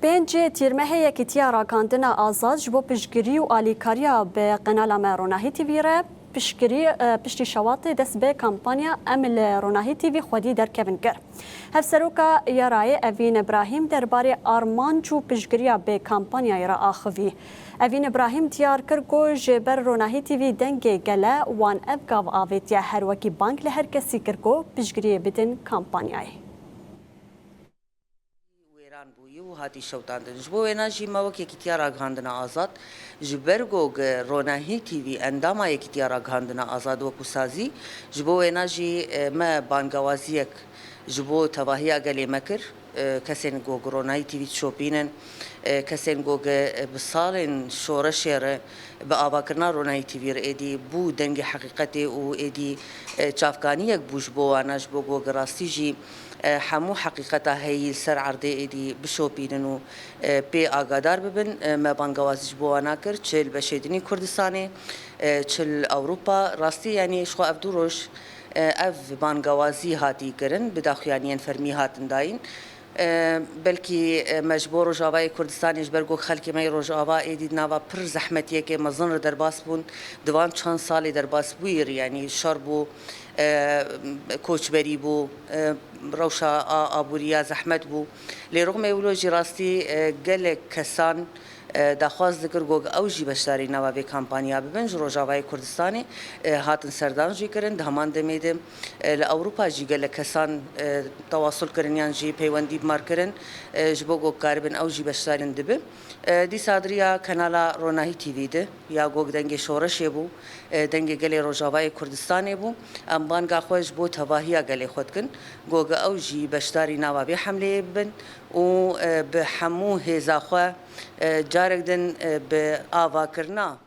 پنج تیرمه که تیارا کاندنا آزاد جبو پشگیری و آلیکاریا به قنال ما روناهی تیوی را پشتی شواط دست به کمپانیا امل روناهی تیوی خودی در کبن گر. هفسروکا یارای اوین ابراهیم درباره آرمانج و پشگیری به کمپانیا را آخوی. اوین ابراهیم تیار کرگو جبر روناهی تیوی دنگ گله وان افگاو آویتیا هر وکی بانک لهر کسی کرگو پشگیری بدن کمپانیای. و هاتی شوتاندن جبو انرژی ما وکی کتیارا گاندنا آزاد جبرگوگ روناهی تیوی انداما کتیارا گاندنا آزاد و کسازی جبو انرژی ما بانگوازیک جبو تواهی گلی مکر کسین گوگ روناهی تیوی شوپینن کسین گوگ بسالن شورشیر به آواکرنا روناهی تیوی ایدی بو دنگ حقیقتی و ایدی چافکانیک بوش بو آناش بو گوگ راستیجی همو حقیقتا هی سر عرضه ایدی بشوپینن و پی آگادار ببن ما بانگوازیش بوانا کرد چل بشیدنی کردستانی چل اوروپا راستی یعنی شخو افدوروش اف بانگوازی هاتی کرن بداخیانین فرمی هاتن داین بلکی مجبور روجاوای کردستانی جبرگو خلکی می روجاوا ایدید نوا پر زحمتیه که مزن در باس بون دوان چند سالی در باس بویر یعنی شربو کوچبری بو روشا آبوریا زحمت بو لرغم اولوجی راستی گل کسان دخواست ذکر گوگ اوجی بشتاری نوابی کمپانیا ببنج روجاوای کردستانی هاتن سردان جی کرن دهمان دمیدم لأوروپا جی گل کسان تواصل کرنیان جی پیوندی بمار کرن جبو گوگ کاربن اوجی بشتارین دبه دی صادریا کانالا روناهی تیوی ده یا گوگ دنگ شورشی بو دنگ گل روجاوای کردستانی بو ام بانگا خوش بو تواهیا گل خود کن گوگ اوجی بشتاری نوابی حمله ببن و به همو هزاخوا جارك دن بآوا كرنا